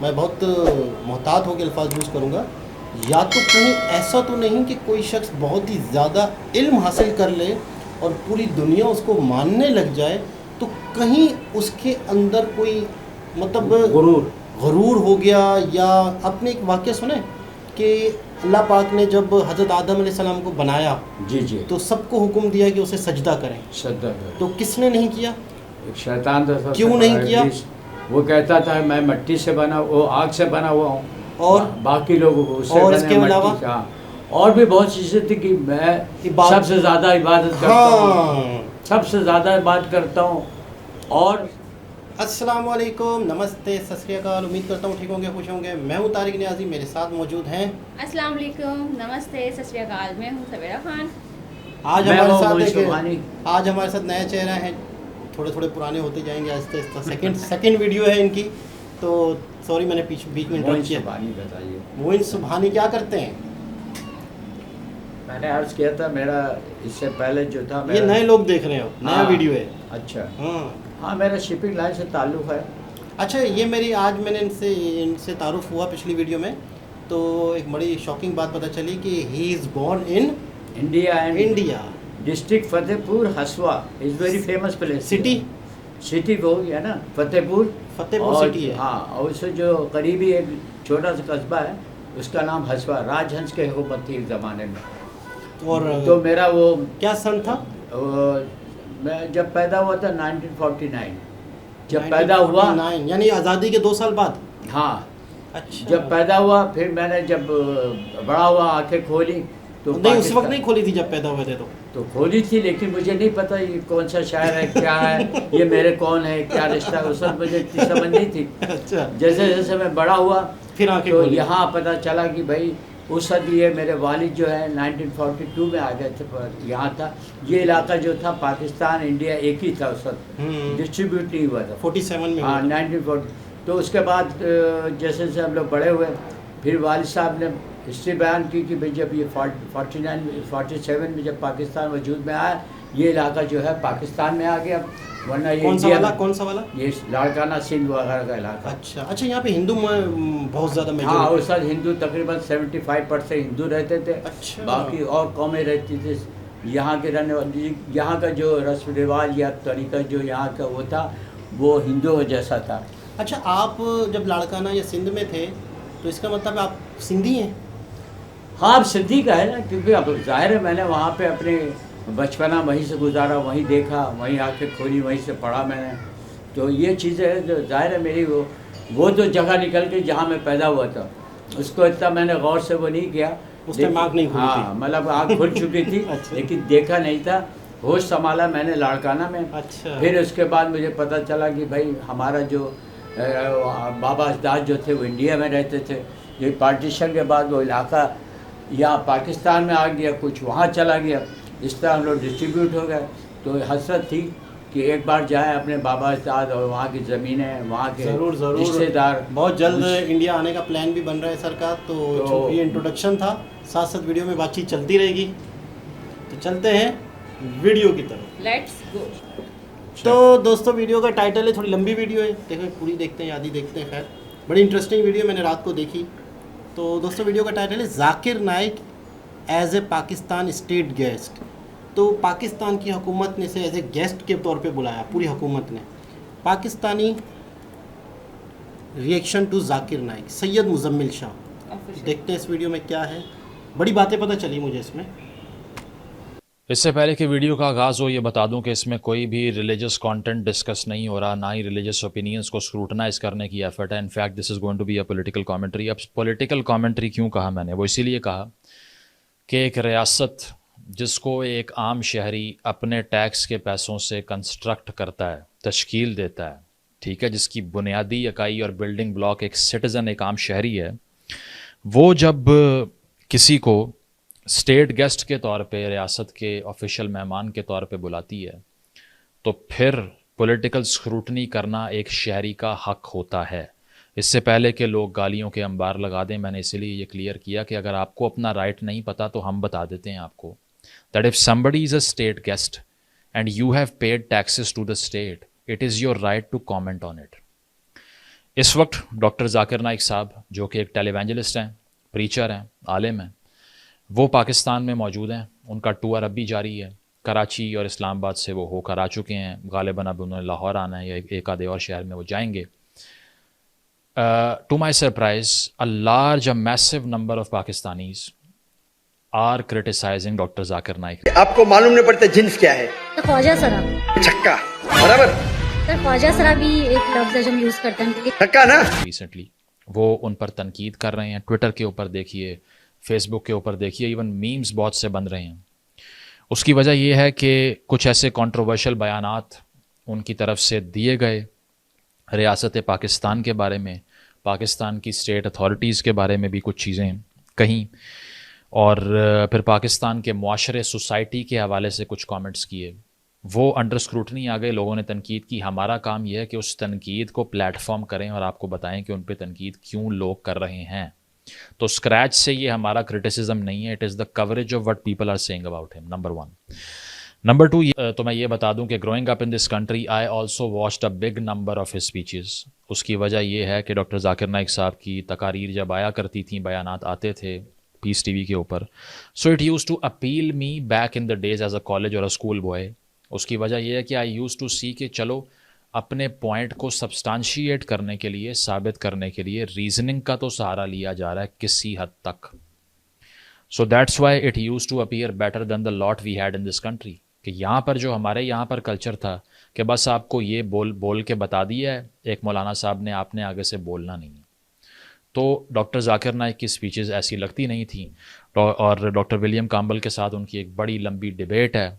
میں بہت محتاط ہو کے الفاظ یوز کروں گا. یا تو کہیں ایسا تو نہیں کہ کوئی شخص بہت ہی زیادہ علم حاصل کر لے اور پوری دنیا اس کو ماننے لگ جائے, تو کہیں اس کے اندر کوئی مطلب غرور ہو گیا. یا آپ نے ایک واقعہ سنیں کہ اللہ پاک نے جب حضرت آدم علیہ السلام کو بنایا جی تو سب کو حکم دیا کہ اسے سجدہ کریں, تو کس نے نہیں کیا؟ شیطان تھا. کیوں نہیں کیا؟ وہ کہتا تھا میں مٹی سے بنا, وہ آگ سے بنا ہوا ہوں, اور باقی لوگوں کو اس سے اور اس کے علاوہ اور بھی بہت چیزیں تھی کہ میں سب سے زیادہ عبادت کرتا ہوں, سب سے زیادہ عبادت کرتا ہوں. اور السلام علیکم, نمستے, ست سری اکال. امید کرتا ہوں ٹھیک ہوں گے, خوش ہوں گے. میں ہوں طارق نیازی, میرے ساتھ موجود ہیں. السلام علیکم, نمستے, ست سری اکال. میں ہوں سویرا خان. آج ہمارے ساتھ نیا چہرہ ہے, تھوڑے تھوڑے پرانے ہوتے جائیں گے آہستہ آہستہ. سیکنڈ ویڈیو ہے ان کی, تو سوری میں نے بیچ میں انٹرپٹ کیا. موئن سبحانی کیا کرتے ہیں؟ میں نے عرض کیا تھا میرا اس سے پہلے جو تھا, یہ نئے لوگ دیکھ رہے ہو, نیا ویڈیو ہے. اچھا, ہاں میرا شپنگ لائن سے تعلق ہے. اچھا, یہ میری آج میں نے ان سے تعارف ہوا پچھلی ویڈیو میں, تو ایک بڑی شاکنگ بات پتہ چلی کہ he is born in India, district Fatehpur Haswa, is very famous place. City وہ ہے نا, فتح پور سٹی ہے. ہاں, اور اس سے جو قریبی ایک چھوٹا سا قصبہ ہے اس کا نام ہسوا. راج ہنس کی حکومت تھی ایک زمانے میں. اور تو میرا وہ کیا سن تھا؟ میں جب پیدا ہوا تھا 1949, جب پیدا ہوا یعنی آزادی کے 2 سال بعد. ہاں, اچھا, جب پیدا ہوا پھر میں نے جب بڑا ہوا آنکھیں کھولی تو نہیں, اس وقت نہیں کھولی تھی جب پیدا ہوئے تھے تو کھولی تھی, لیکن مجھے نہیں پتا یہ کون سا شاعر ہے, کیا ہے یہ, میرے کون ہے, کیا رشتہ ہے, اس وقت مجھے اتنی سمجھ نہیں تھی. اچھا, جیسے جیسے میں بڑا ہوا پھر آنکھیں تو کھولی. یہاں پتہ چلا کہ بھائی اس وقت یہ میرے والد جو ہے 1942 میں آ گئے تھے یہاں تھا. یہ علاقہ جو تھا پاکستان انڈیا ایک ہی تھا اس وقت, ڈسٹریبیوٹ نہیں ہوا تھا 47 میں. ہاں 1940. تو اس کے بعد جیسے جیسے ہم لوگ بڑے ہوئے, پھر والد صاحب نے ہسٹری بیان کی کہ بھائی جب یہ 47 میں جب پاکستان وجود میں آیا, یہ علاقہ جو ہے پاکستان میں آ گیا, ورنہ یہ کون سا والا یہ لاڑکانہ سندھ وغیرہ کا علاقہ. اچھا, یہاں پہ ہندو بہت زیادہ میجر. ہاں, اس وقت ہندو تقریباً 75% ہندو رہتے تھے. اچھا, باقی اور قومیں رہتی تھی. یہاں کے رہنے والی, یہاں کا جو رسم و رواج یا طریقہ جو یہاں کا وہ تھا وہ ہندوؤں جیسا تھا. اچھا, آپ جب لاڑکانہ یا سندھ میں تھے تو اس کا مطلب آپ سندھی ہیں؟ ہاں, اب سندھی کا ہے نا, کیونکہ اب ظاہر ہے میں نے وہاں پہ اپنے بچپنا وہیں سے گزارا, وہیں دیکھا, وہیں آ کے کھولی, وہیں سے پڑھا میں نے. تو یہ چیزیں ہیں جو ظاہر ہے میری وہ تو جگہ نکل کے جہاں میں پیدا ہوا تھا, اس کو اتنا میں نے غور سے وہ نہیں کیا. ہاں, مطلب آنکھ کھل چکی تھی لیکن دیکھا نہیں تھا. ہوش سنبھالا میں نے لاڑکانہ میں. پھر اس کے بعد مجھے پتہ چلا کہ بھائی ہمارا جو بابا اجداد جو تھے وہ انڈیا میں رہتے تھے. یہ پارٹیشن کے بعد وہ علاقہ یا پاکستان میں آ گیا, کچھ وہاں چلا گیا, اس طرح ہم لوگ ڈسٹریبیوٹ ہو گئے. تو حسرت تھی کہ ایک بار جائیں اپنے بابا اجداد اور وہاں کی زمینیں, وہاں کے رشتے دار. بہت جلد انڈیا آنے کا پلان بھی بن رہا ہے سر کا. تو یہ انٹروڈکشن تھا, ساتھ ساتھ ویڈیو میں بات چیت چلتی رہے گی. تو چلتے ہیں ویڈیو کی طرف, لیٹس گو. تو دوستو ویڈیو کا ٹائٹل ہے, تھوڑی لمبی ویڈیو ہے, دیکھیں پوری دیکھتے ہیں, آدھی دیکھتے ہیں. خیر بڑی انٹرسٹنگ ویڈیو, میں نے رات کو دیکھی. تو دوستو ویڈیو کا ٹائٹل ہے Zakir Naik as a Pakistan state guest. تو پاکستان کی حکومت نے اسے ایز اے گیسٹ کے طور پہ بلایا, پوری حکومت نے. پاکستانی ریئیکشن ٹو ذاکر نائک, سید مزمل شاہ. دیکھتے ہیں اس ویڈیو میں کیا ہے. بڑی باتیں پتہ چلی مجھے اس میں. اس سے پہلے کہ ویڈیو کا آغاز ہو یہ بتا دوں کہ اس میں کوئی بھی ریلیجس کانٹینٹ ڈسکس نہیں ہو رہا, نہ ہی ریلیجس اوپینینس کو اسکروٹنائز کرنے کی ایفرٹ ہے. In fact this is going to be a political commentary. اب پولیٹیکل کامنٹری کیوں کہا میں نے, وہ اسی لیے کہا کہ ایک ریاست جس کو ایک عام شہری اپنے ٹیکس کے پیسوں سے کنسٹرکٹ کرتا ہے, تشکیل دیتا ہے, ٹھیک ہے, جس کی بنیادی اکائی اور بلڈنگ بلاک ایک سٹیزن, ایک عام شہری ہے, وہ جب کسی کو اسٹیٹ گیسٹ کے طور پہ, ریاست کے آفیشیل مہمان کے طور پہ بلاتی ہے, تو پھر پولیٹیکل اسکروٹنی کرنا ایک شہری کا حق ہوتا ہے. اس سے پہلے کہ لوگ گالیوں کے انبار لگا دیں, میں نے اسی لیے یہ کلیئر کیا کہ اگر آپ کو اپنا رائٹ نہیں پتا تو ہم بتا دیتے ہیں آپ کو, that if somebody is a state guest and you have paid taxes to the state, it is your right to comment on it. اس وقت ڈاکٹر ذاکر نائک صاحب جو کہ ایک ٹیلی ایونجلسٹ ہیں، پریچر ہیں، عالم ہیں، وہ پاکستان میں موجود ہیں. ان کا ٹور اب بھی جاری ہے. کراچی اور اسلام آباد سے وہ ہو کر آ چکے ہیں. غالباً اب انہوں نے لاہور آنا ہے یا ایک آدھے اور شہر میں وہ جائیں گے. To my surprise a large, a massive number of Pakistanis are criticizing doctor Zakir Naik. آپ کو معلوم نہیں پڑتا جنس کیا ہے؟ خواجہ سرا. چھکا برابر. سر خواجہ سرا بھی ایک لفظ ہے جو ہم یوز کرتے ہیں. چھکا نا. ریسنٹلی وہ ان پر تنقید کر رہے ہیں. ٹویٹر کے اوپر دیکھیے، فیس بک کے اوپر دیکھیے، ایون میمز بہت سے بن رہے ہیں. اس کی وجہ یہ ہے کہ کچھ ایسے کنٹروورشل بیانات ان کی طرف سے دیے گئے ریاست پاکستان کے بارے میں، پاکستان کی اسٹیٹ اتھارٹیز کے بارے میں بھی کچھ چیزیں کہیں، اور پھر پاکستان کے معاشرے، سوسائٹی کے حوالے سے کچھ کامنٹس کیے. وہ انڈر اسکروٹنی آ گئے. لوگوں نے تنقید کی. ہمارا کام یہ ہے کہ اس تنقید کو پلیٹ فارم کریں اور آپ کو بتائیں کہ ان پہ تنقید کیوں لوگ کر رہے ہیں. تو اسکریچ سے یہ ہمارا کرٹیسزم نہیں ہے. It is the coverage of what people are saying about ہم. نمبر 1. نمبر 2 تو میں یہ بتا دوں کہ growing up in this country I also watched a big number of his speeches. اس کی وجہ یہ ہے کہ ڈاکٹر ذاکر نائک صاحب کی تقاریر جب آیا کرتی تھیں، بیانات آتے تھے پیس ٹی وی کے اوپر، so it use to appeal me back in the days as a college اور اے اسکول بوائے. اس کی وجہ یہ ہے کہ آئی یوز ٹو سی کہ چلو اپنے پوائنٹ کو سبسٹانشیٹ کرنے کے لیے، ثابت کرنے کے لیے ریزننگ کا تو سہارا لیا جا رہا ہے کسی حد تک. So that's why it use to appear better than the lot we had in this country. کہ یہاں پر جو ہمارے یہاں پر کلچر تھا کہ بس آپ کو یہ بول کے بتا دیا ہے ایک مولانا صاحب نے، آپ نے آگے سے بولنا نہیں. تو ڈاکٹر ذاکر نائک کی اسپیچز ایسی لگتی نہیں تھیں. اور ڈاکٹر ولیم کامبل کے ساتھ ان کی ایک بڑی لمبی ڈیبیٹ ہے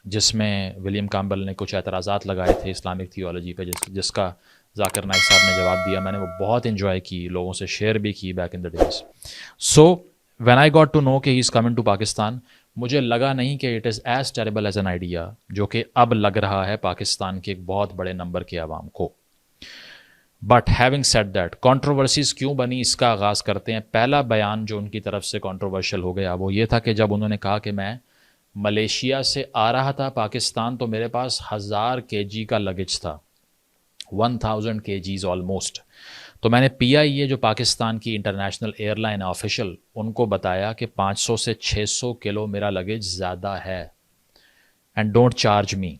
جس میں ولیم کامبل نے کچھ اعتراضات لگائے تھے اسلامک تھیولوجی پہ، جس کا ذاکر نائک صاحب نے جواب دیا. میں نے وہ بہت انجوائے کی، لوگوں سے شیئر بھی کی back in the days. So when I got to know کہ he is coming to Pakistan, مجھے لگا نہیں کہ it is as terrible as an idea جو کہ اب لگ رہا ہے پاکستان کے ایک بہت بڑے نمبر کے عوام کو. But having said that, controversies کیوں بنی اس کا آغاز کرتے ہیں. پہلا بیان جو ان کی طرف سے کنٹروورشل ہو گیا وہ یہ تھا کہ جب انہوں نے کہا کہ میں ملیشیا سے آ رہا تھا پاکستان تو میرے پاس 1000 kg کا لگیج تھا، 1000 kgs آلموسٹ. تو میں نے پی آئی اے جو پاکستان کی انٹرنیشنل ایئر لائن آفیشل، ان کو بتایا کہ 500 سے 600 کلو میرا لگیج زیادہ ہے اینڈ ڈونٹ چارج می.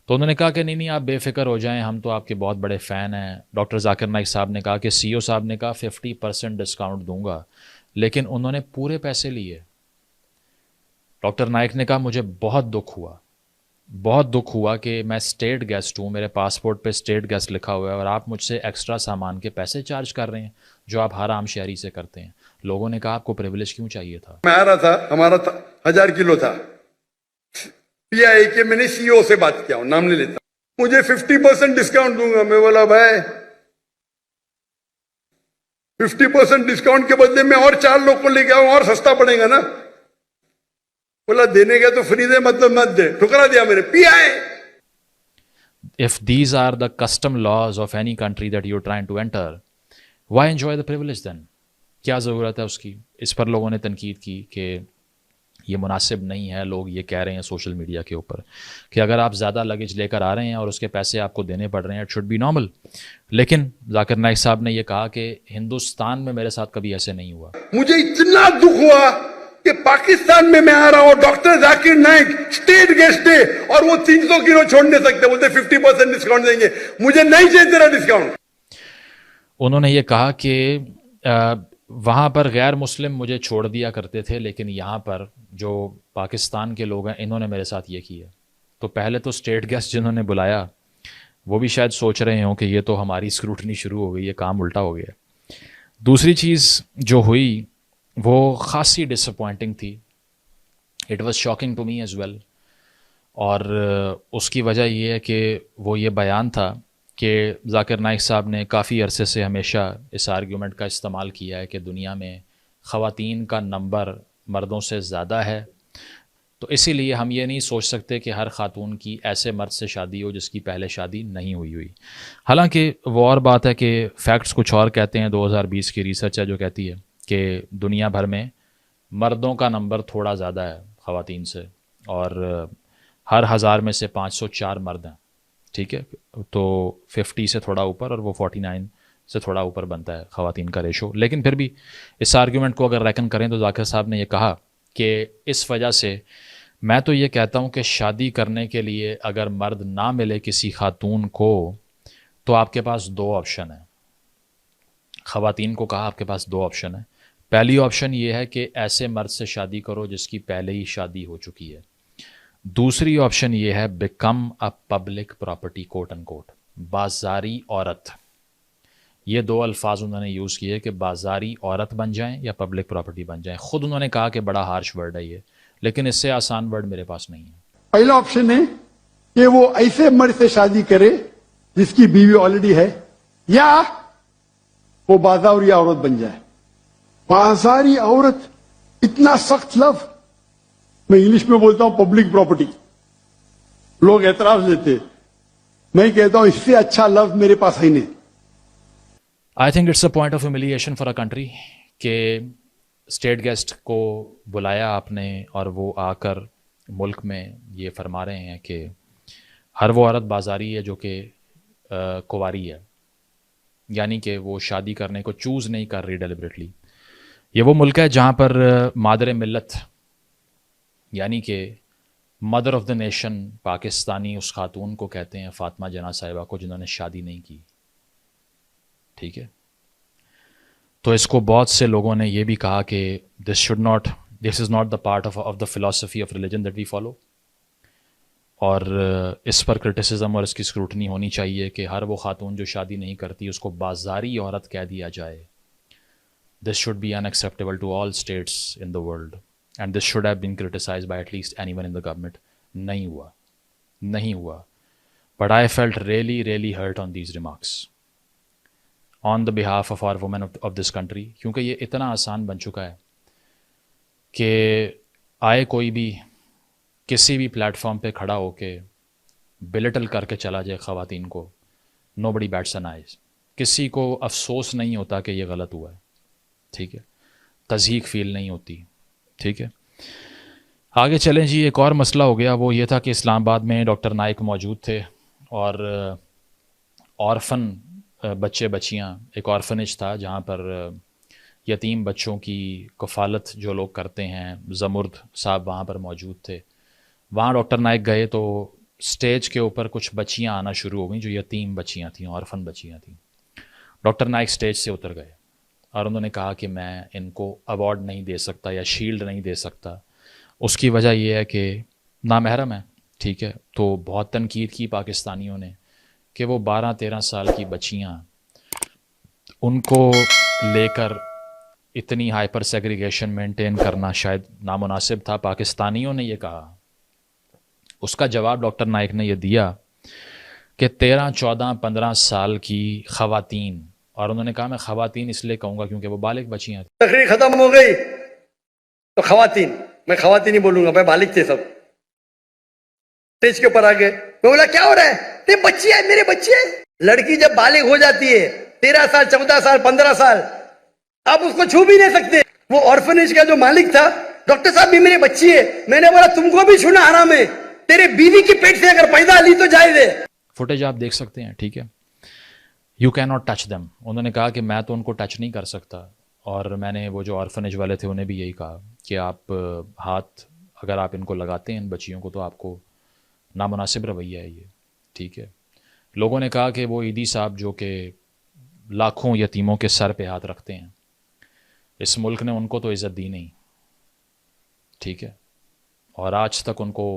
تو انہوں نے کہا کہ نہیں آپ بے فکر ہو جائیں، ہم تو آپ کے بہت بڑے فین ہیں. ڈاکٹر ذاکر نائک صاحب نے کہا کہ سی او صاحب نے کہا 50% ڈسکاؤنٹ دوں گا، لیکن انہوں نے پورے پیسے لیے. ڈاکٹر نائک نے کہا مجھے بہت دکھ ہوا کہ میں اسٹیٹ گیسٹ ہوں، میرے پاسپورٹ پہ اسٹیٹ گیسٹ لکھا ہوا ہے اور آپ مجھ سے ایکسٹرا سامان کے پیسے چارج کر رہے ہیں جو آپ ہر عام شہری سے کرتے ہیں. لوگوں نے کہا آپ کو پریویلیج کیوں چاہیے تھا. میں آ رہا تھا، ہمارا 1000 کلو تھا. پی آئی کے میں نے سی او سے بات کیا ہوں، نام نہیں لیتا. مجھے 50% ڈسکاؤنٹ دوں گا. میں بولا بھائی 50% ڈسکاؤنٹ کے بدلے میں اور 4 لوگ کو لے کے آؤں اور سستا پڑے گا نا. بولا دینے گا تو فری دے، مطلب مت دے. ٹھکرا دیا میں نے. پی آئی. If these are the custom laws of any country that you're trying to enter, why enjoy the privilege then? کیا ضرورت ہے اس کی. اس پر لوگوں نے تنقید کی کہ یہ مناسب نہیں ہے. لوگ یہ کہہ رہے ہیں سوشل میڈیا کے اوپر کہ اگر آپ زیادہ لگیج لے کر آ رہے ہیں اور اس کے پیسے آپ کو دینے پڑ رہے ہیں، اٹ شوڈ بی نارمل. لیکن ذاکر نائک صاحب نے یہ کہا کہ ہندوستان میں میرے ساتھ کبھی ایسے نہیں ہوا. مجھے اتنا دکھ ہوا کہ پاکستان میں آ رہا ہوں، doctor Zakir Naik state guest ہے اور وہ 300 کلو چھوڑ نہیں سکتے. بولتے 50% ڈسکاؤنٹ دیں گے. مجھے نہیں چاہیے تیرا ڈسکاؤنٹ. انہوں نے یہ کہا کہ وہاں پر غیر مسلم مجھے چھوڑ دیا کرتے تھے، لیکن یہاں پر جو پاکستان کے لوگ ہیں انہوں نے میرے ساتھ یہ کیا. تو پہلے تو اسٹیٹ گیسٹ جنہوں نے بلایا وہ بھی شاید سوچ رہے ہوں کہ یہ تو ہماری اسکروٹنی شروع ہو گئی، یہ کام الٹا ہو گیا. دوسری چیز جو ہوئی وہ خاصی ڈس اپوائنٹنگ تھی. It was shocking to me as well. اور اس کی وجہ یہ ہے کہ وہ یہ بیان تھا کہ ذاکر نائک صاحب نے کافی عرصے سے ہمیشہ اس آرگیومنٹ کا استعمال کیا ہے کہ دنیا میں خواتین کا نمبر مردوں سے زیادہ ہے، تو اسی لیے ہم یہ نہیں سوچ سکتے کہ ہر خاتون کی ایسے مرد سے شادی ہو جس کی پہلے شادی نہیں ہوئی. حالانکہ وہ اور بات ہے کہ فیکٹس کچھ اور کہتے ہیں. 2020 کی ریسرچ ہے جو کہتی ہے کہ دنیا بھر میں مردوں کا نمبر تھوڑا زیادہ ہے خواتین سے، اور ہر 1000 میں سے 504 مرد ہیں. ٹھیک ہے, تو 50 سے تھوڑا اوپر اور وہ 49 سے تھوڑا اوپر بنتا ہے خواتین کا ریشو. لیکن پھر بھی اس آرگیومنٹ کو اگر ریکن کریں تو ذاکر صاحب نے یہ کہا کہ اس وجہ سے میں تو یہ کہتا ہوں کہ شادی کرنے کے لیے اگر مرد نہ ملے کسی خاتون کو تو آپ کے پاس 2 آپشن ہیں. خواتین کو کہا آپ کے پاس 2 آپشن ہیں. پہلی آپشن یہ ہے کہ ایسے مرد سے شادی کرو جس کی پہلے ہی شادی ہو چکی ہے. دوسری آپشن یہ ہے بیکم اے پبلک پراپرٹی کوٹ ان کوٹ, بازاری عورت. یہ 2 الفاظ انہوں نے یوز کیے کہ بازاری عورت بن جائیں یا پبلک پراپرٹی بن جائیں. خود انہوں نے کہا کہ بڑا ہارش ورڈ ہے یہ, لیکن اس سے آسان ورڈ میرے پاس نہیں ہے. پہلا آپشن ہے کہ وہ ایسے مرد سے شادی کرے جس کی بیوی آلریڈی ہے, یا وہ بازاری عورت بن جائے. بازاری عورت اتنا سخت لفظ, میں انگلش میں بولتا ہوں پبلک پراپرٹی, لوگ اعتراض لیتے, میں کہتا ہوں اس سے اچھا لفظ میرے پاس ہے نہیں. I think it's a point of humiliation for a country کہ اسٹیٹ گیسٹ کو بلایا آپ نے اور وہ آ کر ملک میں یہ فرما رہے ہیں کہ ہر وہ عورت بازاری ہے جو کہ کنواری ہے, یعنی کہ وہ شادی کرنے کو چوز نہیں کر رہی ڈیلیبریٹلی. یہ وہ ملک ہے جہاں پر مادر ملت یعنی کہ mother of the nation Pakistani اس خاتون کو کہتے ہیں فاطمہ جناح صاحبہ کو جنہوں نے شادی نہیں کی. ٹھیک ہے, تو اس کو بہت سے لوگوں نے یہ بھی کہا کہ this is not the part of the philosophy of religion that we follow, اور اس پر کرٹیسزم اور اس کی اسکروٹنی ہونی چاہیے کہ ہر وہ خاتون جو شادی نہیں کرتی اس کو بازاری عورت کہہ دیا جائے. This should be an acceptable to all states in the world and this should have been criticized by at least anyone in the دا گورنمنٹ. نہیں ہوا. But I felt really hurt on these remarks on the behalf of our women of this country, کیونکہ یہ اتنا آسان بن چکا ہے کہ آئے کوئی بھی کسی بھی پلیٹ فارم پہ کھڑا ہو کے بلٹل کر کے چلا جائے خواتین کو. نو بڈی بیٹس این آئیز. کسی کو افسوس نہیں ہوتا کہ یہ غلط ہوا ہے. ٹھیک ہے, تضحیق فیل نہیں ہوتی. ٹھیک ہے, آگے چلیں جی. ایک اور مسئلہ ہو گیا, وہ یہ تھا کہ اسلام آباد میں ڈاکٹر نائک موجود تھے اور آرفن بچے بچیاں, ایک آرفنیج تھا جہاں پر یتیم بچوں کی کفالت جو لوگ کرتے ہیں, زمرد صاحب وہاں پر موجود تھے. وہاں ڈاکٹر نائک گئے تو سٹیج کے اوپر کچھ بچیاں آنا شروع ہو گئیں جو یتیم بچیاں تھیں, آرفن بچیاں تھیں. ڈاکٹر نائک سٹیج سے اتر گئے اور انہوں نے کہا کہ میں ان کو ایوارڈ نہیں دے سکتا یا شیلڈ نہیں دے سکتا. اس کی وجہ یہ ہے کہ نامحرم ہے. ٹھیک ہے, تو بہت تنقید کی پاکستانیوں نے کہ وہ 12-13 سال کی بچیاں, ان کو لے کر اتنی ہائپر سیگریگیشن مینٹین کرنا شاید نامناسب تھا. پاکستانیوں نے یہ کہا. اس کا جواب ڈاکٹر نائک نے یہ دیا کہ 13, 14, 15 سال کی خواتین, اور انہوں نے کہا میں خواتین اس لیے کہوں گا کیونکہ وہ بالغ بچیاں تھیں. تقریر ختم ہو گئی تو خواتین, میں خواتین ہی بولوں گا, میں بالغ تھے سب. اسٹیج کے اوپر آ گئے, میں بولا کیا ہو رہا ہے؟ یہ بچی ہے, میرے بچے ہیں. لڑکی جب بالغ ہو جاتی ہے 13 سال 14 سال 15 سال, آپ اس کو چھو بھی نہیں سکتے. وہ آرفنیج کا جو مالک تھا, ڈاکٹر صاحب بھی میری بچی ہے. میں نے بولا تم کو بھی چھونا حرام ہے, تیرے بیوی کی پیٹ سے اگر پیدا لی تو جائز ہے. فوٹیج آپ دیکھ سکتے ہیں. ٹھیک ہے, you can not touch them. انہوں نے کہا کہ میں تو ان کو ٹچ نہیں کر سکتا, اور میں نے وہ جو آرفنیج والے تھے انہیں بھی یہی کہا کہ آپ ہاتھ اگر آپ ان کو لگاتے ہیں ان بچیوں کو تو آپ کو نامناسب رویہ ہے یہ. ٹھیک ہے, لوگوں نے کہا کہ وہ عیدی صاحب جو کہ لاکھوں یتیموں کے سر پہ ہاتھ رکھتے ہیں, اس ملک نے ان کو تو عزت دی نہیں. ٹھیک ہے, اور آج تک ان کو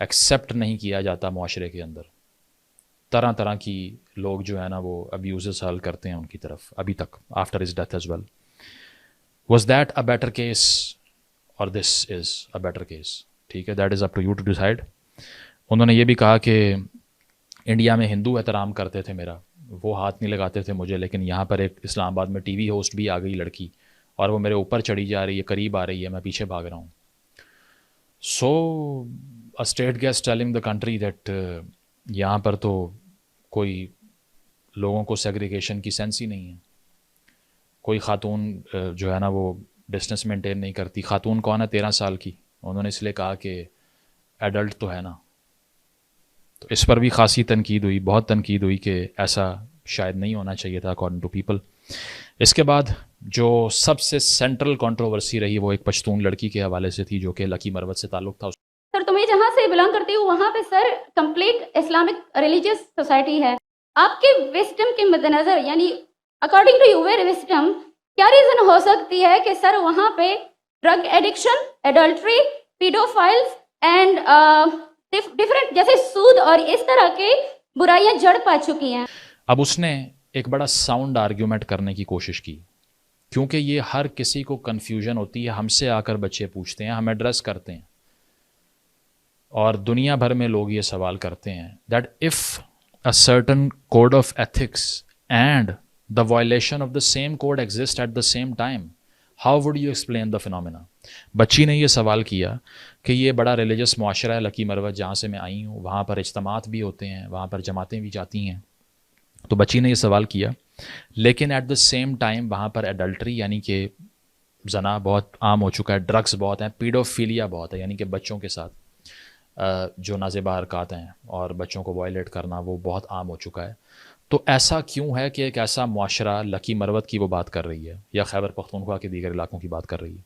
ایکسیپٹ نہیں کیا جاتا معاشرے کے اندر. طرح طرح کی لوگ جو ہے نا وہ ابیوزز حل کرتے ہیں ان کی طرف ابھی تک, after his death as well. Was that a better case اور this is a better case? ٹھیک ہے, that is up to you to decide. انہوں نے یہ بھی کہا کہ انڈیا میں ہندو احترام کرتے تھے میرا, وہ ہاتھ نہیں لگاتے تھے مجھے, لیکن یہاں پر ایک اسلام آباد میں ٹی وی ہوسٹ بھی آ گئی لڑکی, اور وہ میرے اوپر چڑھی جا رہی ہے, قریب آ رہی ہے, میں پیچھے بھاگ رہا ہوں. So a state guest telling the country that یہاں پر تو کوئی لوگوں کو سیگریگیشن کی سینس ہی نہیں ہے. کوئی خاتون جو ہے نا وہ ڈسٹینس مینٹین نہیں کرتی. خاتون کون ہے؟ 13 سال کی. انہوں نے اس لیے کہا کہ ایڈلٹ تو ہے نا. تو اس پر بھی خاصی تنقید ہوئی, بہت تنقید ہوئی کہ ایسا شاید نہیں ہونا چاہیے تھا اکارڈنگ ٹو پیپل. اس کے بعد جو سب سے سینٹرل کنٹروورسی رہی وہ ایک پشتون لڑکی کے حوالے سے تھی جو کہ لکی مروت سے تعلق تھا. سر تمہیں جہاں سے بلانگ کرتی ہوں وہاں پہ sir complete Islamic religious society ہے. آپ کے وسڈم کے مد نظر یعنی اکارڈنگ ٹو یور وسڈم کیا ریزن ہو سکتی ہے کہ سر وہاں پہ drug addiction, adultery, paedophiles and different جیسے سود اور اس طرح کے برائیاں جڑ پا چکی ہیں. اب اس نے ایک بڑا ساؤنڈ آرگیومنٹ کرنے کی کوشش کی, کیونکہ یہ ہر کسی کو کنفیوژن ہوتی ہے. ہم سے آ کر بچے پوچھتے ہیں, ہم ایڈریس کرتے ہیں, اور دنیا بھر میں لوگ یہ سوال کرتے ہیں that if a certain code of ethics and the violation of the same code exist at the same time, how would you explain the phenomena. بچی نے یہ سوال کیا کہ یہ بڑا ریلیجس معاشرہ ہے لکی مروت, جہاں سے میں آئی ہوں وہاں پر اجتماعات بھی ہوتے ہیں, وہاں پر جماعتیں بھی جاتی ہیں. تو بچی نے یہ سوال کیا, لیکن ایٹ دا سیم ٹائم وہاں پر ایڈلٹری یعنی کہ زنا بہت عام ہو چکا ہے, ڈرگس بہت ہیں, پیڈوفیلیا بہت ہے یعنی کہ بچوں کے ساتھ جو نازیبا حرکات ہیں اور بچوں کو وائلیٹ کرنا وہ بہت عام ہو چکا ہے. تو ایسا کیوں ہے کہ ایک ایسا معاشرہ لکی مروت کی وہ بات کر رہی ہے یا خیبر پختونخوا کے دیگر علاقوں کی بات کر رہی ہے.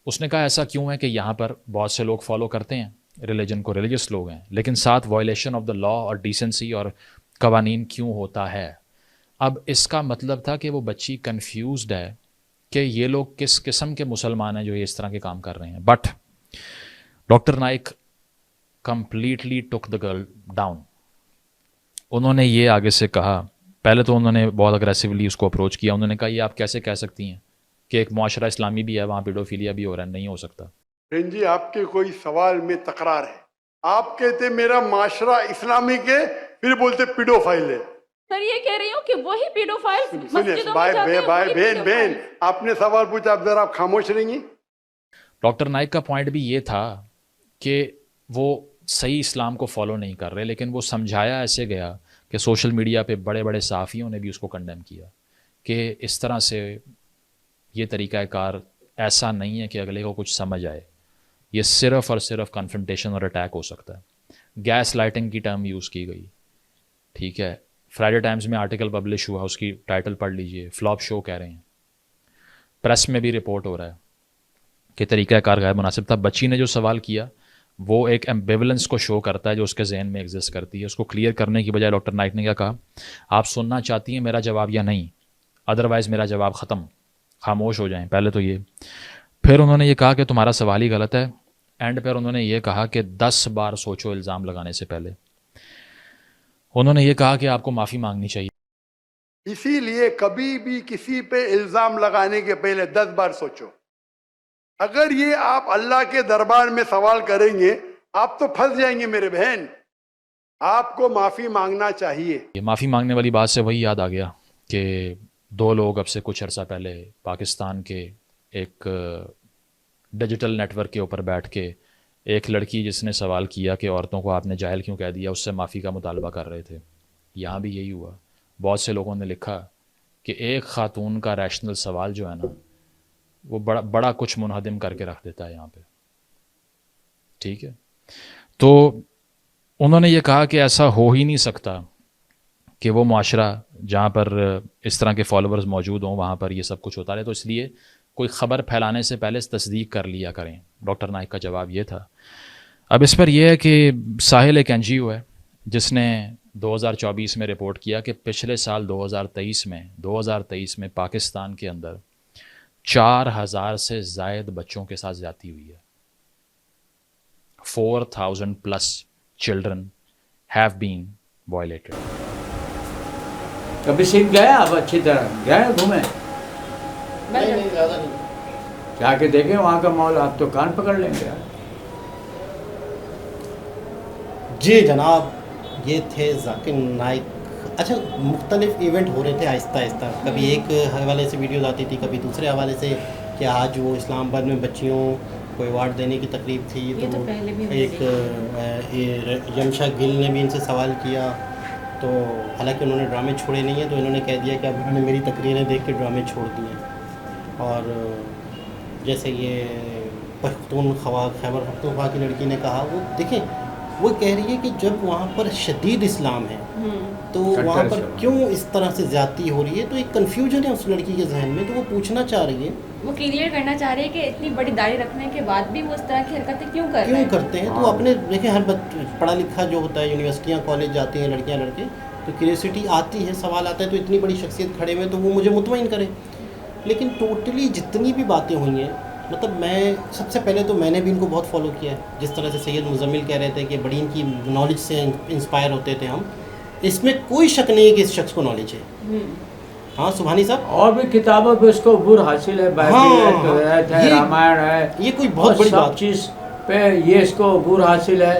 اس نے کہا ایسا کیوں ہے کہ یہاں پر بہت سے لوگ فالو کرتے ہیں ریلیجن کو, ریلیجس لوگ ہیں, لیکن ساتھ وائلیشن آف دا لا اور ڈیسنسی اور قوانین کیوں ہوتا ہے. اب اس کا مطلب تھا کہ وہ بچی کنفیوزڈ ہے کہ یہ لوگ کس قسم کے مسلمان ہیں جو یہ اس طرح کے کام کر رہے ہیں. But doctor Naik completely took the girl down. انہوں نے یہ آگے سے کہا, پہلے تو انہوں نے بہت اگریسولی اس کو اپروچ کیا. انہوں نے کہا یہ آپ کیسے کہہ سکتی ہیں کہ ایک معاشرہ اسلامی بھی ہے وہاں پیڈوفیلیا بھی ہو رہا ہے, نہیں ہو سکتا. بہن جی آپ کے کوئی سوال میں تکرار ہے. آپ کہتے میرا معاشرہ اسلامک ہے, پھر بولتے پیڈوفائل ہے. سر یہ کہہ رہی ہوں کہ وہی پیڈوفائلز سنیے بہن آپ نے سوال پوچھا, اب ذرا آپ خاموش رہیں گی. ڈاکٹر نائک کا پوائنٹ بھی یہ تھا کہ وہ صحیح اسلام کو فالو نہیں کر رہے, لیکن وہ سمجھایا ایسے گیا کہ سوشل میڈیا پہ بڑے بڑے صحافیوں نے بھی اس کو کنڈیم کیا کہ اس طرح سے یہ طریقہ کار ایسا نہیں ہے کہ اگلے کو کچھ سمجھ آئے, یہ صرف اور صرف کنفرنٹیشن اور اٹیک ہو سکتا ہے. گیس لائٹنگ کی ٹرم یوز کی گئی, ٹھیک ہے. فرائیڈے ٹائمز میں آرٹیکل پبلش ہوا, اس کی ٹائٹل پڑھ لیجئے, فلاپ شو کہہ رہے ہیں. پریس میں بھی رپورٹ ہو رہا ہے کہ طریقہ کار غیر مناسب تھا. بچی نے جو سوال کیا وہ ایک ایمبیولنس کو شو کرتا ہے جو اس کے ذہن میں ایگزسٹ کرتی ہے. اس کو کلیئر کرنے کی بجائے ڈاکٹر نائک نے کیا کہا, آپ سننا چاہتی ہیں میرا جواب یا نہیں, ادروائز میرا جواب ختم, خاموش ہو جائیں. پہلے تو یہ, پھر انہوں نے یہ کہا کہ تمہارا سوال ہی غلط ہے. اینڈ پھر انہوں نے یہ کہا کہ 10 بار سوچو الزام لگانے سے پہلے. انہوں نے یہ کہا کہ آپ کو معافی مانگنی چاہیے. اسی لیے کبھی بھی کسی پہ الزام لگانے کے پہلے 10 بار سوچو. اگر یہ آپ اللہ کے دربار میں سوال کریں گے آپ تو پھنس جائیں گے میرے بہن. آپ کو معافی مانگنا چاہیے. یہ معافی مانگنے والی بات سے وہی یاد آ گیا کہ 2 لوگ اب سے کچھ عرصہ پہلے پاکستان کے ایک ڈیجیٹل نیٹ ورک کے اوپر بیٹھ کے ایک لڑکی جس نے سوال کیا کہ عورتوں کو آپ نے جاہل کیوں کہہ دیا, اس سے معافی کا مطالبہ کر رہے تھے. یہاں بھی یہی ہوا. بہت سے لوگوں نے لکھا کہ ایک خاتون کا ریشنل سوال جو ہے نا وہ بڑا کچھ منہدم کر کے رکھ دیتا ہے یہاں پہ, ٹھیک ہے. تو انہوں نے یہ کہا کہ ایسا ہو ہی نہیں سکتا کہ وہ معاشرہ جہاں پر اس طرح کے فالوورز موجود ہوں وہاں پر یہ سب کچھ ہوتا رہے, تو اس لیے کوئی خبر پھیلانے سے پہلے تصدیق کر لیا کریں. ڈاکٹر نائک کا جواب یہ تھا. اب اس پر یہ ہے کہ ساحل ایک NGO ہے جس نے 2024 میں رپورٹ کیا کہ پچھلے سال 2023 میں پاکستان کے اندر 4000 سے زائد بچوں کے ساتھ زیادتی ہوئی ہے. 4000+ children have been violated. کبھی سیکھ گئے آپ اچھی طرح گئے گھومے نہیں زیادہ نہیں. جا کے دیکھیں وہاں کا ماحول, آپ تو کان پکڑ لیں گے. جی جناب, یہ تھے ذاکر نائک. اچھا, مختلف ایونٹ ہو رہے تھے آہستہ آہستہ, کبھی ایک حوالے سے ویڈیوز آتی تھی, کبھی دوسرے حوالے سے کہ آج وہ اسلام آباد میں بچیوں کو ایوارڈ دینے کی تقریب تھی, تو ایک یمشا گل نے بھی ان سے سوال کیا. تو حالانکہ انہوں نے ڈرامے چھوڑے نہیں ہیں, تو انہوں نے کہہ دیا کہ اب انہوں نے میری تقریریں دیکھ کے ڈرامے چھوڑ دیے. اور جیسے یہ خیبر پختونخوا کی لڑکی نے کہا, وہ دیکھیں وہ کہہ رہی ہے کہ جب وہاں پر شدید اسلام ہے تو وہاں پر کیوں اس طرح سے زیادتی ہو رہی ہے، تو ایک کنفیوژن ہے اس لڑکی کے ذہن میں، تو وہ پوچھنا چاہ رہی ہے، وہ کلیئر کرنا چاہ رہے ہیں کہ اتنی بڑی داڑھی رکھنے کے بعد بھی وہ اس طرح کی حرکتیں کیوں کر رہے کیوں ہیں. کرتے ہیں. تو وہ اپنے دیکھیں ہر پڑھا لکھا جو ہوتا ہے، یونیورسٹیاں کالج جاتے ہیں لڑکیاں لڑکے، تو کیوریوسٹی آتی ہے، سوال آتا ہے، تو اتنی بڑی شخصیت کھڑے ہوئے تو وہ مجھے مطمئن کرے. لیکن ٹوٹلی جتنی بھی باتیں ہوئی ہیں، مطلب میں سب سے پہلے تو میں نے بھی ان کو بہت فالو کیا ہے. جس طرح سے سید مزمل کہہ رہے تھے کہ بڑی ان کی نالج سے انسپائر ہوتے تھے ہم، اس میں کوئی شک نہیں ہے کہ اس شخص کو نالج ہے. ہاں سبحانی صاحب، اور بھی کتابوں پہ اس کو عبور حاصل ہے، بائبل ہے، توریت ہے، رامائن ہے، یہ کوئی بہت بڑی سب بات. چیز پہ یہ اس کو عبور حاصل ہے.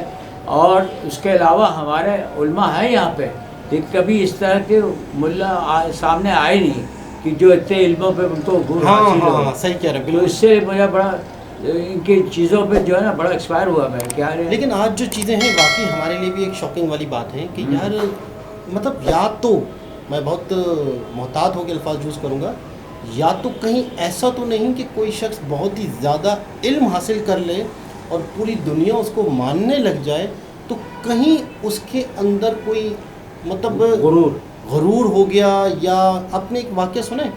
اور اس کے علاوہ ہمارے علماء ہیں یہاں پہ، کبھی اس طرح کے ملا سامنے آئے نہیں کہ جو اتنے علموں پہ ان کو عبور حاصل ہو. ہاں صحیح کہہ رہے ہیں تو بالکل. اس سے مجھے بڑا ان کی چیزوں پہ جو ہے نا بڑا ایکسپائر ہوا میں کیا رہے. لیکن آج جو چیزیں ہیں واقعی ہمارے لیے بھی ایک شاکنگ والی بات ہے کہ یار مطلب یا تو میں بہت محتاط ہو کے الفاظ یوز کروں گا، یا تو کہیں ایسا تو نہیں کہ کوئی شخص بہت ہی زیادہ علم حاصل کر لے اور پوری دنیا اس کو ماننے لگ جائے، تو کہیں اس کے اندر کوئی مطلب غرور ہو گیا. یا اپنے ایک واقعہ سنیں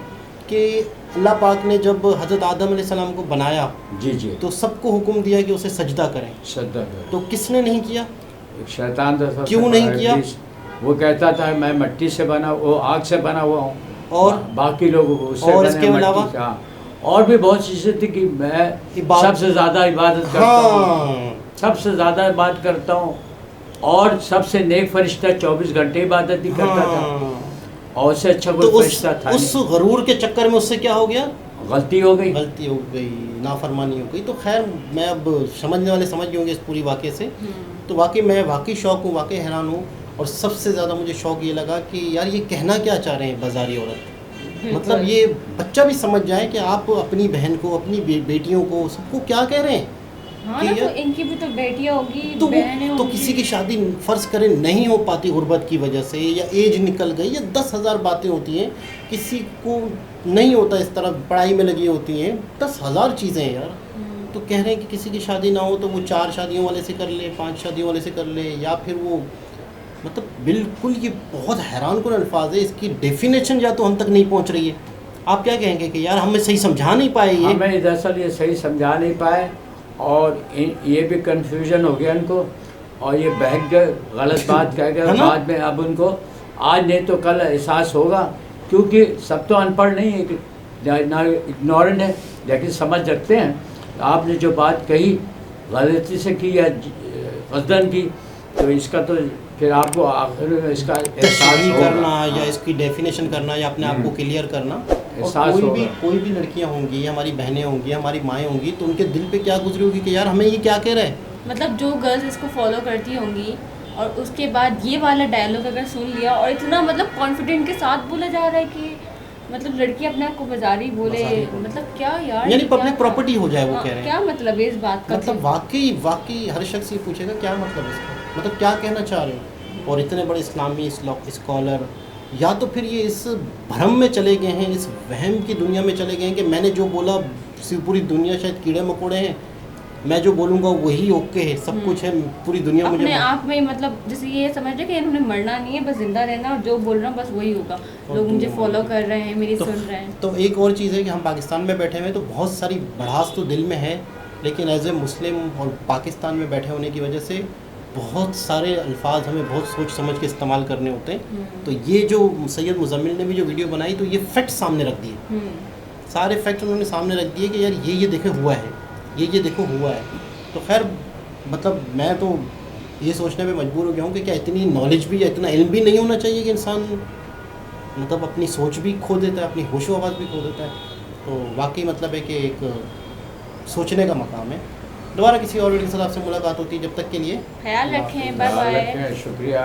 کہ اللہ پاک نے جب حضرت آدم علیہ السلام کو بنایا جی تو سب کو حکم دیا کہ اسے سجدہ کریں، سجدہ تو کس نے نہیں کیا؟ ایک شیطان تھا. کیوں نہیں کیا؟ وہ کہتا تھا میں مٹی سے بنا، وہ آگ سے بنا ہوا ہوں، اور باقی لوگوں کو اس سے اور اس بنے کے علاوہ مٹی سے. اور بھی بہت چیزیں تھی کہ میں سب سے زیادہ عبادت کرتا ہوں، سب سے زیادہ عبادت کرتا ہوں، اور سب سے نیک فرشتہ 24 گھنٹے عبادت ہی کرتا تھا، اور اس سے اچھا کوئی فرشتہ تھا اس غرور کے چکر میں اس سے کیا ہو گیا؟ غلطی ہو گئی، غلطی ہو گئی، نافرمانی ہو گئی. تو خیر میں اب سمجھنے والے سمجھ گئے ہوں گے اس پوری واقعے سے. تو واقعی میں واقعی شوق ہوں، واقعی حیران ہوں. اور سب سے زیادہ مجھے شوق یہ لگا کہ یار یہ کہنا کیا چاہ رہے ہیں بازاری عورت. مطلب یہ بچہ بھی سمجھ جائے کہ آپ اپنی بہن کو، اپنی بیٹیوں کو، سب کو کیا کہہ رہے ہیں. ہاں نا، تو ان کی بھی تو بیٹیاں ہوگی، تو بہنیں تو ہوں کسی گی. کی شادی فرض کریں نہیں ہو پاتی غربت کی وجہ سے، یا ایج نکل گئی، یا 10,000 باتیں ہوتی ہیں. کسی کو نہیں ہوتا اس طرح، پڑھائی میں لگی ہوتی ہیں، 10,000 چیزیں ہیں یار. تو کہہ رہے ہیں کہ کسی کی شادی نہ ہو تو وہ 4 شادیوں والے سے کر لے، 5 شادیوں والے سے کر لے، یا پھر وہ مطلب بالکل یہ بہت حیران کن الفاظ ہے. اس کی ڈیفینیشن یا تو ہم تک نہیں پہنچ رہی ہے. آپ کیا کہیں گے کہ یار ہمیں صحیح سمجھا نہیں پائے؟ یہ ہمیں دراصل یہ صحیح سمجھا نہیں پائے، اور یہ بھی کنفیوژن ہو گیا ان کو، اور یہ بہک گئے، غلط بات کہہ گئے. بعد میں اب ان کو آج نہیں تو کل احساس ہوگا، کیونکہ سب تو ان پڑھ نہیں ہے، نہ اگنورنٹ ہے، لیکن سمجھ رکھتے ہیں. آپ نے جو بات کہی غلطی سے کی یا قصدن کی، تو اس کا تو پھر آپ کو آخر میں اس کا احساس تشریح ہوگا، کرنا یا اس کی ڈیفینیشن کرنا یا اپنے آپ کو کلیئر کرنا. اور کوئی بھی لڑکیاں ہوں گی، ہماری بہنیں ہوں گی، ہماری مائیں ہوں گی، تو ان کے دل پہ کیا گزری ہوگی کہ یار ہمیں یہ کیا کہہ رہا ہے. مطلب جو گرلز اس کو فالو کرتی ہوں گی اور اس کے بعد یہ والا ڈائلاگ اگر سن لیا، اور اتنا مطلب کانفیڈنٹ کے ساتھ بولا جا رہا ہے کہ مطلب لڑکی اپنے آپ کو بازاری بولے، مطلب کیا یار، یعنی پبلک پراپرٹی ہو جائے. وہ کہہ رہے ہیں کیا مطلب ہے اس بات کا؟ مطلب واقعی ہر شخص یہ پوچھے گا کیا مطلب اس کا، مطلب کیا کہنا چاہ رہے ہیں. اور اتنے بڑے اسلامی اسکالر، یا تو پھر یہ اس بھرم میں چلے گئے ہیں، اس وہم کی دنیا میں چلے گئے ہیں کہ میں نے جو بولا پوری دنیا شاید کیڑے مکوڑے ہیں، میں جو بولوں گا وہی اوکے ہے، سب کچھ ہے، پوری دنیا مجھے اپنے آپ میں مطلب جیسے یہ سمجھ رہے کہ انہوں نے مرنا نہیں ہے، بس زندہ رہنا، اور جو بول رہا ہوں بس وہی ہوگا، لوگ مجھے فالو کر رہے ہیں، میری سن رہے ہیں. تو ایک اور چیز ہے کہ ہم پاکستان میں بیٹھے ہوئے تو بہت ساری بڑھاس تو دل میں ہے، لیکن ایز اے مسلم اور پاکستان میں بیٹھے ہونے کی وجہ سے بہت سارے الفاظ ہمیں بہت سوچ سمجھ کے استعمال کرنے ہوتے ہیں. تو یہ جو سید مزمل نے بھی جو ویڈیو بنائی تو یہ فیکٹ سامنے رکھ دیے، سارے فیکٹ انہوں نے سامنے رکھ دیے کہ یار یہ دیکھیں ہوا ہے، یہ دیکھو ہوا ہے. تو خیر مطلب میں تو یہ سوچنے پہ مجبور ہو گیا ہوں کہ کیا اتنی نالج بھی یا اتنا علم بھی نہیں ہونا چاہیے کہ انسان مطلب اپنی سوچ بھی کھو دیتا ہے، اپنی ہوش و آواز بھی کھو دیتا ہے. تو واقعی مطلب ہے کہ ایک سوچنے کا مقام ہے. دوبارہ کسی اور ویڈیو کے ساتھ آپ سے ملاقات ہوتی ہے، جب تک کے لیے خیال رکھیں، بائے بائے. شکریہ.